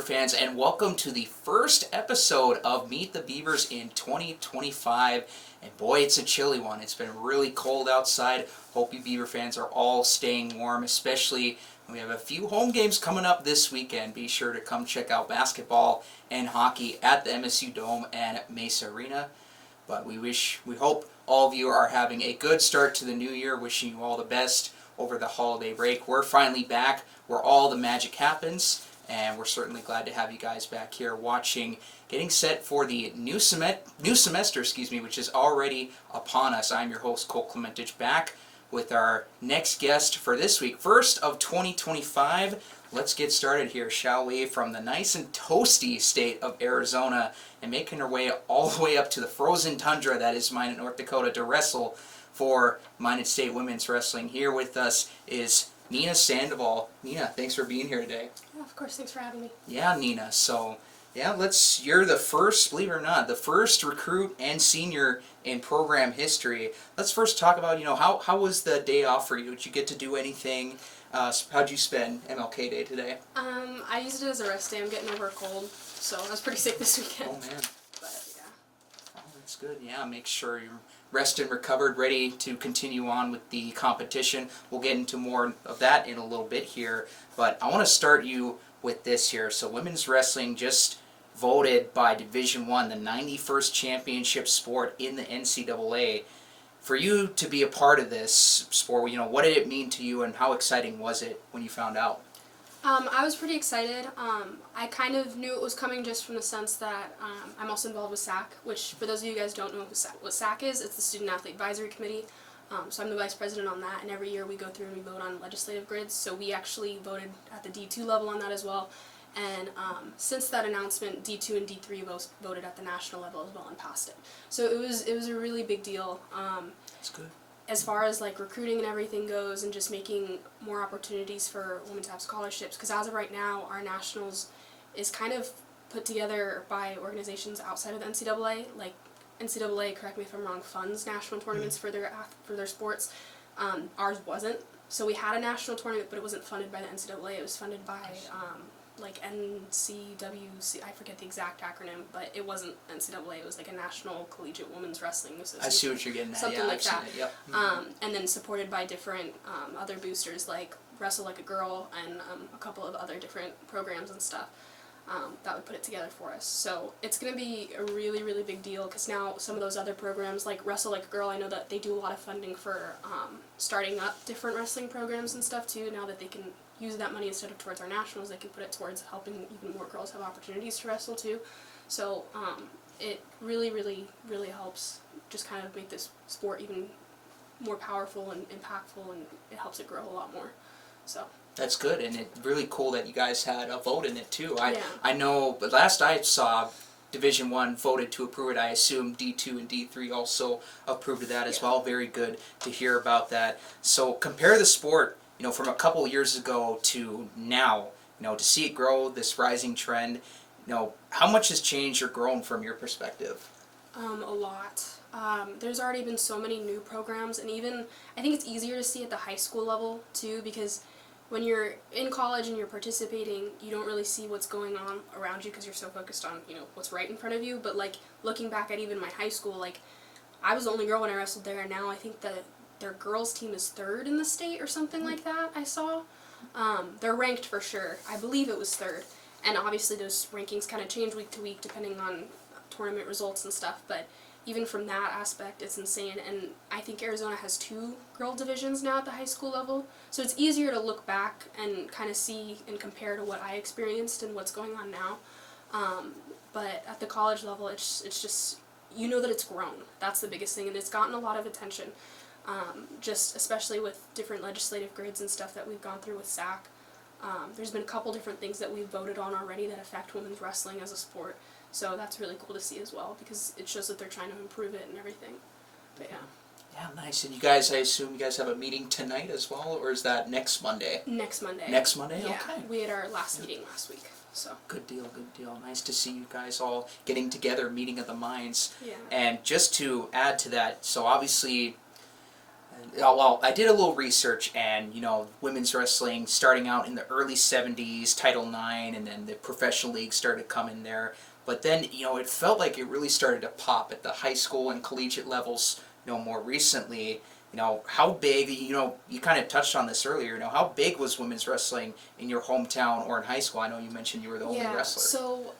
fans, and welcome to the first episode of Meet the Beavers in 2025. And boy, it's a chilly one. It's been really cold outside. Hope you Beaver fans are all staying warm, especially when we have a few home games coming up this weekend. Be sure to come check out basketball and hockey at the MSU Dome and Mesa Arena. But we hope all of you are having a good start to the new year. Wishing you all the best over the holiday break. We're finally back where all the magic happens, and we're certainly glad to have you guys back here watching, getting set for the new semester, which is already upon us. I'm your host, Cole Clementich, back with our next guest for this week, first of 2025. Let's get started here, shall we? From the nice and toasty state of Arizona, and making her way all the way up to the frozen tundra that is Minot, North Dakota, to wrestle for Minot State Women's Wrestling. Here with us is Nina Sandoval. Nina, thanks for being here today. Yeah, of course, thanks for having me. Yeah, Nina. So, you're the first, believe it or not, the first recruit and senior in program history. Let's first talk about, how was the day off for you? Did you get to do anything? How'd you spend MLK Day today? I used it as a rest day. I'm getting over a cold, so I was pretty sick this weekend. Oh, man. But, yeah. Oh, that's good. Yeah, make sure you're rested, recovered, ready to continue on with the competition. We'll get into more of that in a little bit here, but I want to start you with this here. So women's wrestling just voted by Division I the 91st championship sport in the NCAA. For you to be a part of this sport, what did it mean to you, and how exciting was it when you found out? I was pretty excited. I kind of knew it was coming just from the sense that I'm also involved with SAC, which for those of you guys who don't know what SAC is, it's the Student Athlete Advisory Committee. So I'm the vice president on that, and every year we go through and we vote on legislative grids. So we actually voted at the D2 level on that as well. And since that announcement, D2 and D3 both voted at the national level as well and passed it. So it was a really big deal. That's good. As far as like recruiting and everything goes, and just making more opportunities for women to have scholarships, because as of right now our nationals is kind of put together by organizations outside of the NCAA. Like NCAA, correct me if I'm wrong, funds national tournaments for their sports. Ours wasn't, so we had a national tournament, but it wasn't funded by the NCAA. It was funded by like NCWC, I forget the exact acronym, but it wasn't NCAA, it was like a National Collegiate Women's Wrestling Association. I see what you're getting at. Something yeah, like I've that. Seen it. Yep. And then supported by different other boosters like Wrestle Like a Girl and a couple of other different programs and stuff that would put it together for us. So it's going to be a really, really big deal, because now some of those other programs like Wrestle Like a Girl, I know that they do a lot of funding for starting up different wrestling programs and stuff too. Now that they can use that money instead of towards our nationals, they can put it towards helping even more girls have opportunities to wrestle too. So it really, really, really helps just kind of make this sport even more powerful and impactful, and it helps it grow a lot more. So that's good, and it's really cool that you guys had a vote in it too. Yeah. I know, but last I saw, Division I voted to approve it. I assume D2 and D3 also approved of that as well. Very good to hear about that. So compare the sport, from a couple years ago to now, to see it grow, this rising trend, how much has changed or grown from your perspective? A lot. There's already been so many new programs, and even I think it's easier to see at the high school level too, because when you're in college and you're participating, you don't really see what's going on around you because you're so focused on, what's right in front of you. But like looking back at even my high school, like I was the only girl when I wrestled there, and now I think that their girls team is 3rd in the state or something like that, I saw. They're ranked for sure. I believe it was 3rd. And obviously those rankings kind of change week to week depending on tournament results and stuff, but even from that aspect, it's insane. And I think Arizona has 2 girl divisions now at the high school level, so it's easier to look back and kind of see and compare to what I experienced and what's going on now. But at the college level, it's just, that it's grown. That's the biggest thing, and it's gotten a lot of attention. Just especially with different legislative grids and stuff that we've gone through with SAC. There's been a couple different things that we've voted on already that affect women's wrestling as a sport. So that's really cool to see as well, because it shows that they're trying to improve it and everything. But yeah. Yeah, nice. And you guys, I assume you guys have a meeting tonight as well, or is that next Monday? Next Monday. Next Monday? Yeah, okay. We had our last meeting last week. So. Good deal, good deal. Nice to see you guys all getting together, meeting of the minds. Yeah. And just to add to that, so obviously well, I did a little research, and women's wrestling starting out in the early '70s, Title IX, and then the professional league started coming there. But then it felt like it really started to pop at the high school and collegiate levels. More recently. How big? You kind of touched on this earlier. How big was women's wrestling in your hometown or in high school? I know you mentioned you were the only wrestler. So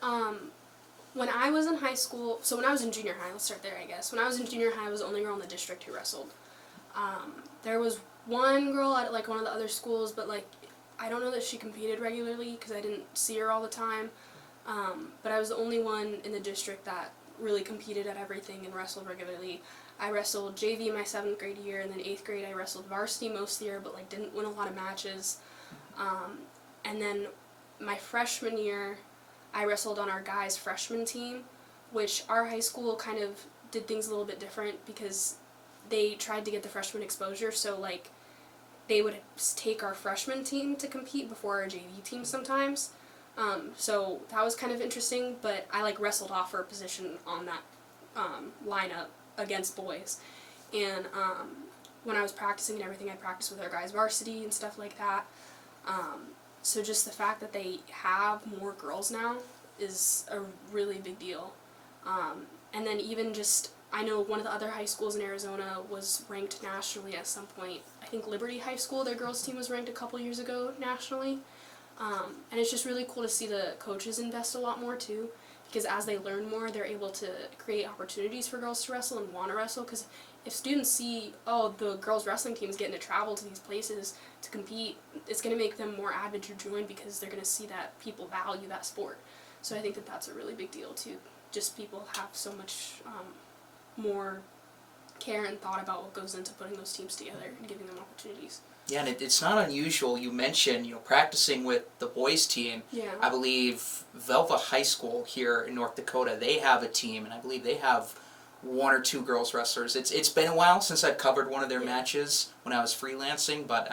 when I was in high school, so when I was in junior high, let's start there, I guess. When I was in junior high, I was the only girl in the district who wrestled. There was one girl at like one of the other schools, but like I don't know that she competed regularly because I didn't see her all the time. But I was the only one in the district that really competed at everything and wrestled regularly. I wrestled JV my 7th grade year, and then 8th grade I wrestled varsity most of the year, but like didn't win a lot of matches. And then my freshman year, I wrestled on our guys' freshman team, which our high school kind of did things a little bit different because they tried to get the freshman exposure, so like they would take our freshman team to compete before our JV team sometimes. So that was kind of interesting, but I like wrestled off for a position on that lineup against boys. And when I was practicing and everything, I practiced with our guys varsity and stuff like that. So just the fact that they have more girls now is a really big deal. And then even just, I know one of the other high schools in Arizona was ranked nationally at some point. I think Liberty High School, their girls team was ranked a couple years ago nationally. And it's just really cool to see the coaches invest a lot more too, because as they learn more, they're able to create opportunities for girls to wrestle and want to wrestle. Because if students see, oh, the girls wrestling team is getting to travel to these places to compete, it's going to make them more avid to join because they're going to see that people value that sport. So I think that that's a really big deal too. Just people have so much more care and thought about what goes into putting those teams together and giving them opportunities. Yeah, and it's not unusual. You mentioned, practicing with the boys' team. Yeah. I believe Velva High School here in North Dakota, they have a team, and I believe they have 1 or 2 girls wrestlers. It's been a while since I've covered one of their matches when I was freelancing, but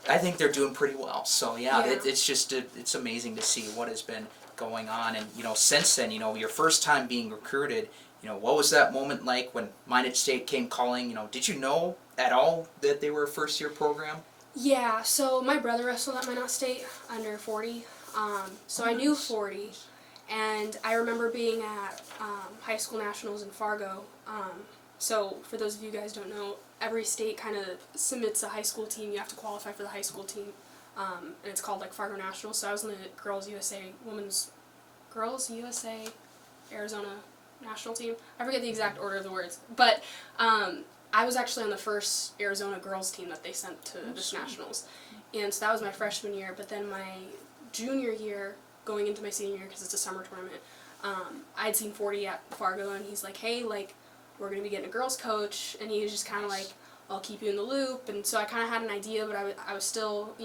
I think they're doing pretty well. So yeah. It's just it's amazing to see what has been going on, and since then, your first time being recruited. What was that moment like when Minot State came calling? Did you know at all that they were a first-year program? Yeah, so my brother wrestled at Minot State under 40, so I knew 40, and I remember being at high school nationals in Fargo. So for those of you guys who don't know, every state kind of submits a high school team. You have to qualify for the high school team, and it's called like Fargo Nationals. So I was in the Girls USA, Arizona national team. I forget the exact order of the words, but I was actually on the first Arizona girls team that they sent to this nationals, and so that was my freshman year. But then my junior year, going into my senior year, because it's a summer tournament, I'd seen 40 at Fargo, and he's like, hey, like, we're going to be getting a girls coach, and he was just kind of like, I'll keep you in the loop. And so I kind of had an idea, but I was still,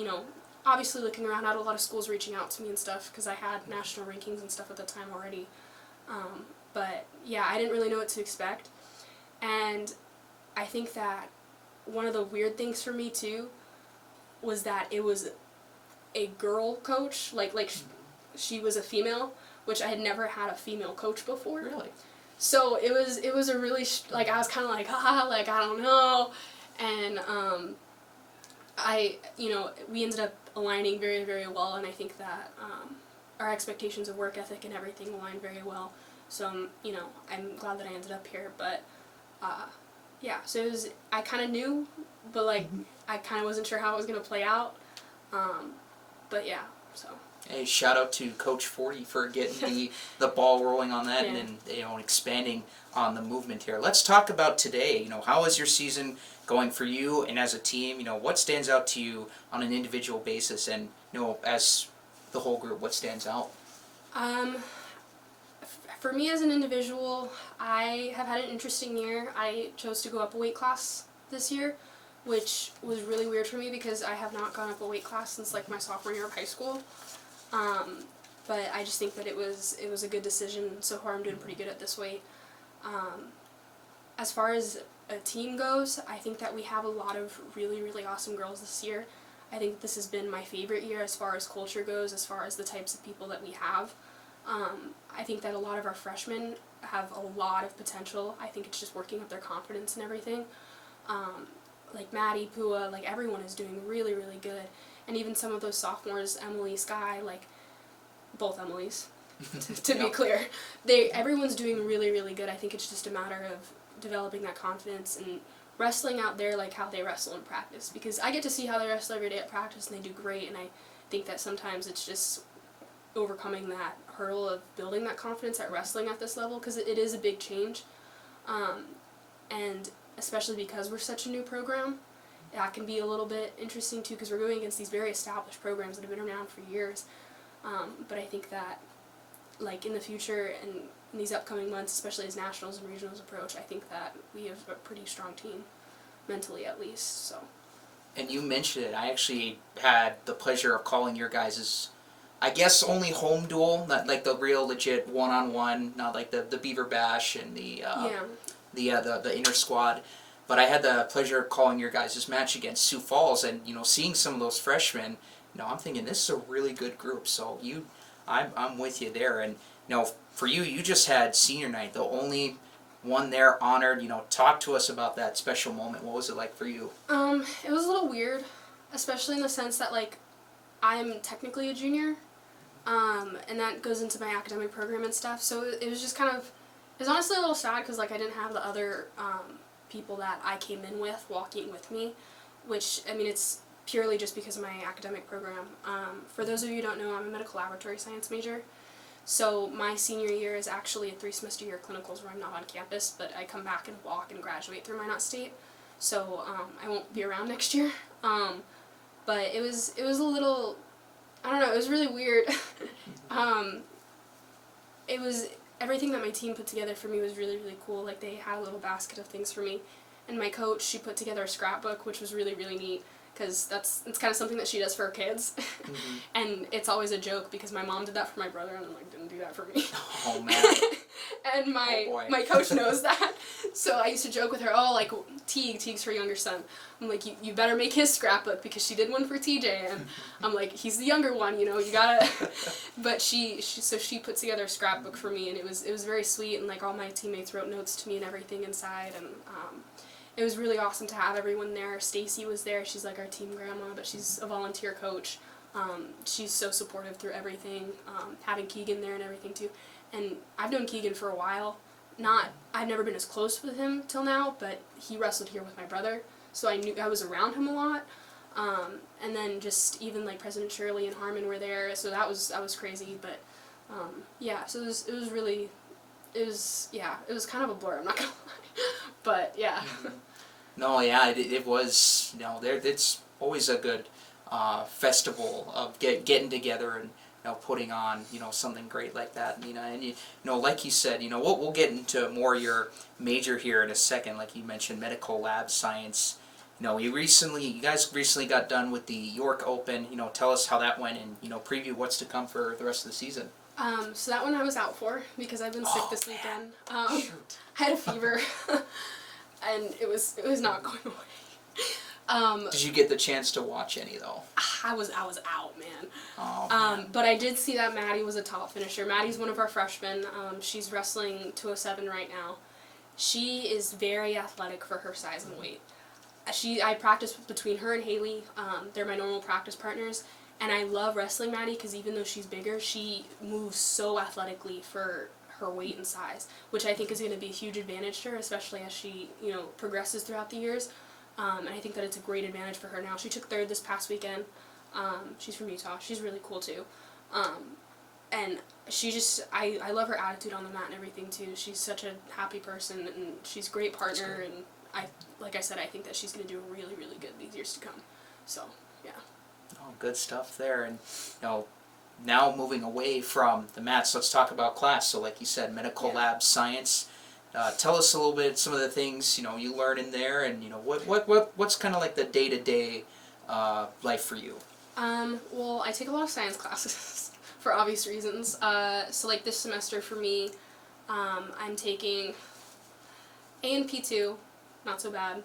obviously looking around. I had a lot of schools reaching out to me and stuff because I had national rankings and stuff at the time already. But yeah, I didn't really know what to expect. And I think that one of the weird things for me too was that it was a girl coach, she was a female, which I had never had a female coach before. Really? So it was a really, I was kind of like, I don't know. And we ended up aligning very, very well, and I think that our expectations of work ethic and everything aligned very well. So, I'm glad that I ended up here, but, yeah, so I kind of knew, but, I kind of wasn't sure how it was going to play out, but, yeah, so. Hey, shout out to Coach 40 for getting the ball rolling on that, and expanding on the movement here. Let's talk about today. How is your season going for you and as a team? What stands out to you on an individual basis, and, as the whole group, what stands out? For me as an individual, I have had an interesting year. I chose to go up a weight class this year, which was really weird for me because I have not gone up a weight class since my sophomore year of high school. But I just think that it was a good decision. So far I'm doing pretty good at this weight. As far as a team goes, I think that we have a lot of really, really awesome girls this year. I think this has been my favorite year as far as culture goes, as far as the types of people that we have. I think that a lot of our freshmen have a lot of potential. I think it's just working up their confidence and everything. Like Maddie, Pua, like everyone is doing really, really good. And even some of those sophomores, Emily, Sky, like both Emilys, to be clear, everyone's doing really, really good. I think it's just a matter of developing that confidence and wrestling out there like how they wrestle in practice. Because I get to see how they wrestle every day at practice and they do great, and I think that sometimes it's just overcoming that hurdle of building that confidence at wrestling at this level, because it is a big change. And especially because we're such a new program, that can be a little bit interesting too, because we're going against these very established programs that have been around for years. But I think that, like, in the future and in these upcoming months, especially as nationals and regionals approach, I think that we have a pretty strong team, mentally at least. So. And you mentioned it. I actually had the pleasure of calling your guys', I guess, only home duel, not like the real legit one-on-one, not like the Beaver Bash and the inter squad. But I had the pleasure of calling your guys' match against Sioux Falls, and seeing some of those freshmen, I'm thinking this is a really good group. So I'm with you there. And for you, you just had senior night, the only one there honored. Talk to us about that special moment. What was it like for you? It was a little weird, especially in the sense that, like, I'm technically a junior, and that goes into my academic program and stuff. So it was just it was honestly a little sad because, like, I didn't have the other people that I came in with walking with me, which, I mean, it's purely just because of my academic program. For those of you who don't know, I'm a medical laboratory science major. So my senior year is actually a 3-semester year of clinicals where I'm not on campus, but I come back and walk and graduate through Minot State. So I won't be around next year. But it was a little, I don't know, it was really weird. It was, everything that my team put together for me was really, really cool. Like, they had a little basket of things for me. And my coach, she put together a scrapbook, which was really, really neat, because it's kind of something that she does for her kids. Mm-hmm. And it's always a joke because my mom did that for my brother and, like, didn't do that for me. Oh, man. And my coach knows that. So I used to joke with her, like, Teague's her younger son. I'm like, you better make his scrapbook, because she did one for TJ, and I'm like, he's the younger one, you gotta. But she put together a scrapbook for me, and it was very sweet, and, like, all my teammates wrote notes to me and everything inside, and it was really awesome to have everyone there. Stacy was there. She's like our team grandma, but she's a volunteer coach. She's so supportive through everything. Having Keegan there and everything too. And I've known Keegan for a while. I've never been as close with him till now, but he wrestled here with my brother, so I was around him a lot. And then just even, like, President Shirley and Harmon were there, so that was crazy. But so it was kind of a blur, I'm not gonna lie. But yeah. No, yeah, it was. It's always a good festival of getting together and putting on something great like that. And like you said, we'll get into more your major here in a second. Like you mentioned, medical lab science. You guys recently got done with the York Open. Tell us how that went, and preview what's to come for the rest of the season. So that one I was out for because I've been sick this weekend. I had a fever, and it was not going away. Did you get the chance to watch any though? I was out, man. Oh, man. But I did see that Maddie was a top finisher. Maddie's one of our freshmen. She's wrestling 207 right now. She is very athletic for her size and weight. I practice between her and Haley. They're my normal practice partners. And I love wrestling Maddie because even though she's bigger, she moves so athletically for her weight and size, which I think is going to be a huge advantage to her, especially as she, progresses throughout the years. And I think that it's a great advantage for her now. She took third this past weekend. She's from Utah. She's really cool too. And she just, I love her attitude on the mat and everything too. She's such a happy person, and she's a great partner, and like I said, I think that she's going to do really, really good these years to come. So, yeah. Oh, good stuff there. And now moving away from the mats, let's talk about class. So like you said, medical lab science. Tell us a little bit some of the things you learn in there, and what's kind of like the day-to-day life for you. Well, I take a lot of science classes for obvious reasons. So like this semester for me, I'm taking A and P2, not so bad.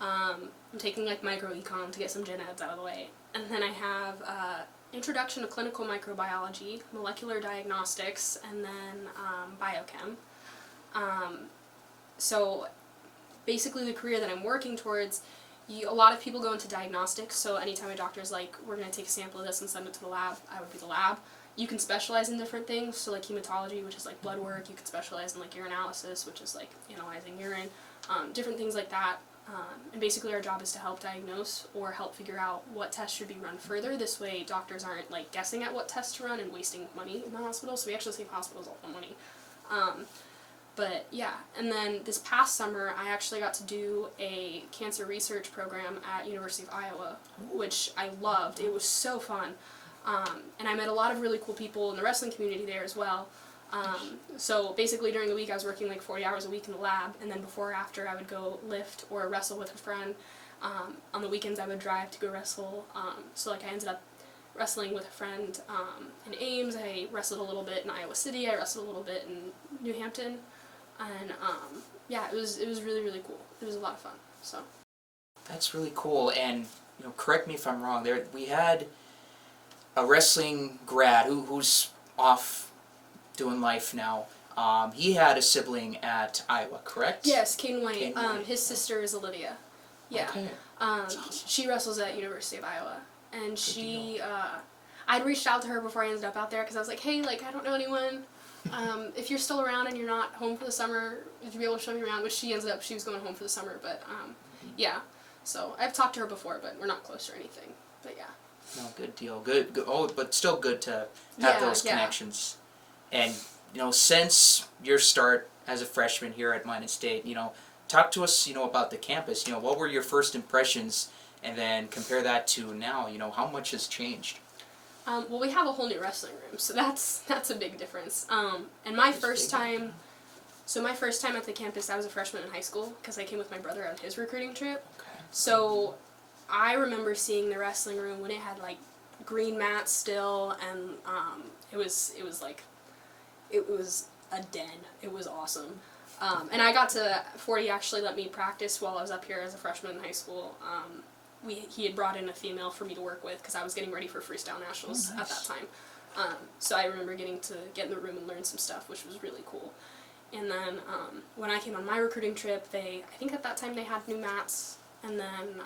I'm taking like microecon to get some gen eds out of the way. And then I have Introduction to Clinical Microbiology, Molecular Diagnostics, and then Biochem. So basically the career that I'm working towards, a lot of people go into diagnostics, so anytime a doctor's like, we're going to take a sample of this and send it to the lab, I would be the lab. You can specialize in different things, so like hematology, which is like blood work. You can specialize in like urinalysis, which is like analyzing urine, different things like that. And basically our job is to help diagnose or help figure out what tests should be run further. This way doctors aren't like guessing at what tests to run and wasting money in the hospital, so we actually save hospitals a lot of money. But yeah, and then this past summer I actually got to do a cancer research program at University of Iowa, which I loved. It was so fun. And I met a lot of really cool people in the wrestling community there as well. So basically during the week I was working like 40 hours a week in the lab, and then before or after I would go lift or wrestle with a friend. On the weekends I would drive to go wrestle. So like I ended up wrestling with a friend in Ames. I wrestled a little bit in Iowa City. I wrestled a little bit in New Hampton. And yeah, it was really, really cool. It was a lot of fun. So That's really cool. And correct me if I'm wrong. We had a wrestling grad who's off doing life now. He had a sibling at Iowa, correct? yes, Caden White. Caden White. His sister is Olivia. Yeah. Okay. Awesome. She wrestles at University of Iowa, and I'd reached out to her before I ended up out there because I was like, hey, like I don't know anyone. If you're still around and you're not home for the summer, would you be able to show me around? Which she was going home for the summer, but yeah. So I've talked to her before, but we're not close or anything. But yeah. No, good deal. Good. Oh, but still good to have those connections. And since your start as a freshman here at Minot State, talk to us, about the campus. What were your first impressions, and then compare that to now. How much has changed? Well, we have a whole new wrestling room, so that's a big difference. And my first time at the campus, I was a freshman in high school because I came with my brother on his recruiting trip. Okay. So I remember seeing the wrestling room when it had like green mats still, and it was a den. It was awesome. And I got to 40 actually let me practice while I was up here as a freshman in high school. He had brought in a female for me to work with because I was getting ready for freestyle nationals at that time. So I remember getting to get in the room and learn some stuff, which was really cool. And then when I came on my recruiting trip, I think at that time they had new mats. And then,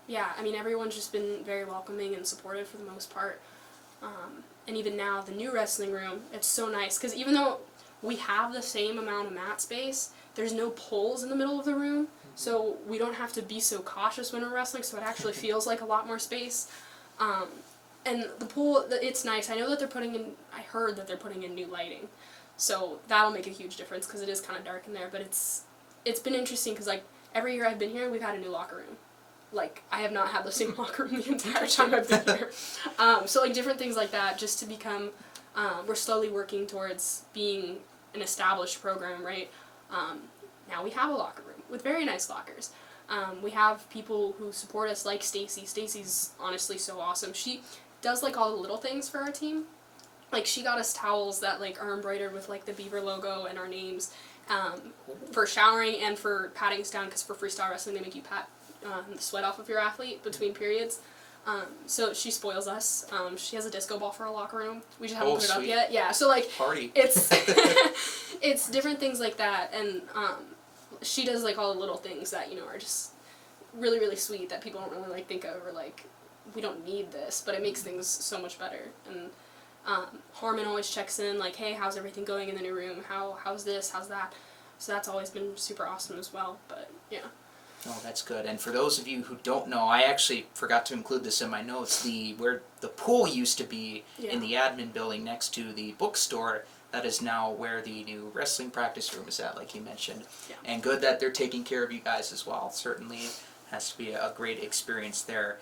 yeah, I mean, everyone's just been very welcoming and supportive for the most part. And even now, the new wrestling room, it's so nice because even though we have the same amount of mat space, there's no poles in the middle of the room. So we don't have to be so cautious when we're wrestling, so it actually feels like a lot more space. And the pool, it's nice. I know that I heard that they're putting in new lighting. So that'll make a huge difference because it is kind of dark in there. But it's been interesting because like every year I've been here, we've had a new locker room. Like I have not had the same locker room the entire time I've been here. So like different things like that just to become, we're slowly working towards being an established program, right? Now we have a locker room with very nice lockers. We have people who support us like Stacy. Stacy's honestly so awesome. She does like all the little things for our team. Like she got us towels that like are embroidered with like the Beaver logo and our names for showering and for patting us down because for freestyle wrestling they make you pat the sweat off of your athlete between periods. So she spoils us. She has a disco ball for our locker room. We just haven't put it up yet. Yeah, so like Party. It's it's different things like that, and she does like all the little things that are just really really sweet that people don't really like think of or like we don't need this, but it makes things so much better. And Harmon always checks in like, hey, how's everything going in the new room? How's this? How's that? So that's always been super awesome as well. But yeah. Oh, that's good. And for those of you who don't know, I actually forgot to include this in my notes. Where the pool used to be in the admin building next to the bookstore, that is now where the new wrestling practice room is at, like you mentioned. Yeah. And good that they're taking care of you guys as well. Certainly has to be a great experience there.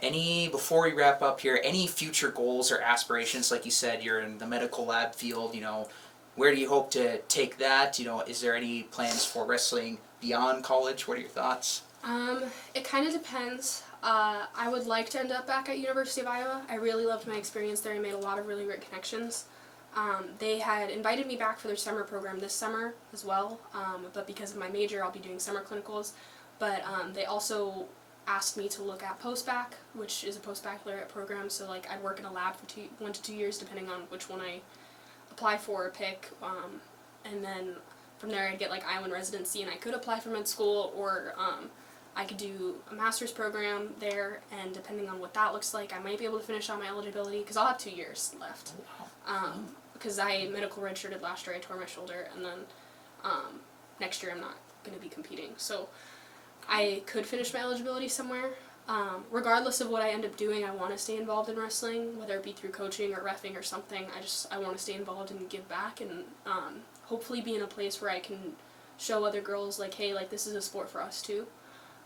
Before we wrap up here, any future goals or aspirations? Like you said, you're in the medical lab field, where do you hope to take that? Is there any plans for wrestling beyond college? What are your thoughts? It kind of depends. I would like to end up back at University of Iowa. I really loved my experience there. I made a lot of really great connections. They had invited me back for their summer program this summer as well, but because of my major, I'll be doing summer clinicals. But they also asked me to look at post-bac, which is a post-baccalaureate program, so like I'd work in a lab for 1 to 2 years depending on which one I apply for or pick, and then from there I'd get like Iowa residency, and I could apply for med school, or I could do a master's program there, and depending on what that looks like, I might be able to finish out my eligibility, because I'll have 2 years left. Because I medical redshirted last year, I tore my shoulder, and then next year I'm not going to be competing. So I could finish my eligibility somewhere. Regardless of what I end up doing, I want to stay involved in wrestling, whether it be through coaching or reffing or something. I want to stay involved and give back, and hopefully be in a place where I can show other girls, like, hey, like, this is a sport for us too.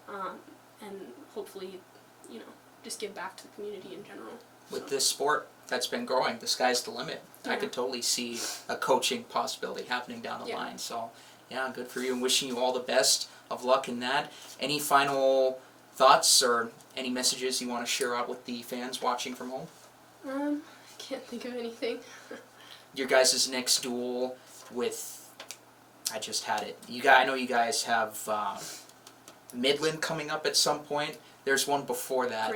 And hopefully, you know, just give back to the community in general. With this sport that's been growing, the sky's the limit. Yeah. I could totally see a coaching possibility happening down the line. So, yeah, good for you, and wishing you all the best of luck in that. Any final thoughts or any messages you want to share out with the fans watching from home? Can't think of anything. Your guys' next duel with, I just had it. I know you guys have Midland coming up at some point. There's one before that.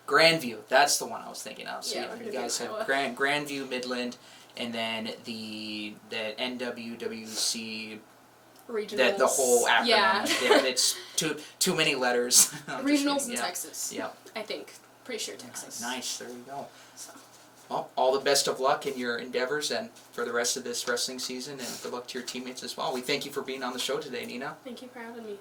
Grandview, that's the one I was thinking of. So Yeah, you guys have Grandview, Midland, and then the NWWC, Regionals. the whole acronym. Yeah. It's too many letters. Regionals in Texas. Yeah. I think. Pretty sure Texas. Nice, there you go. So. Well, all the best of luck in your endeavors and for the rest of this wrestling season, and good luck to your teammates as well. We thank you for being on the show today, Nina. Thank you for having me.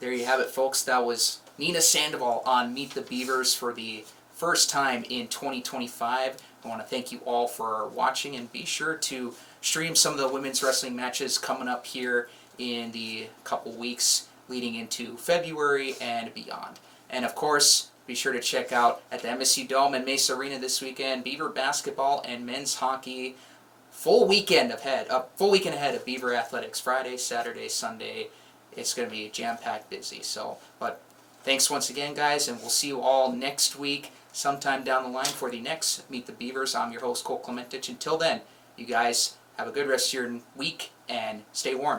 There you have it, folks. That was Nina Sandoval on Meet the Beavers for the first time in 2025. I want to thank you all for watching, and be sure to stream some of the women's wrestling matches coming up here in the couple weeks leading into February and beyond. And of course, be sure to check out at the MSU Dome and Mesa Arena this weekend, Beaver basketball and men's hockey. Full weekend ahead of Beaver athletics. Friday, Saturday, Sunday. It's going to be jam-packed busy. But thanks once again, guys, and we'll see you all next week, sometime down the line, for the next Meet the Beavers. I'm your host, Cole Clementich. Until then, you guys have a good rest of your week and stay warm.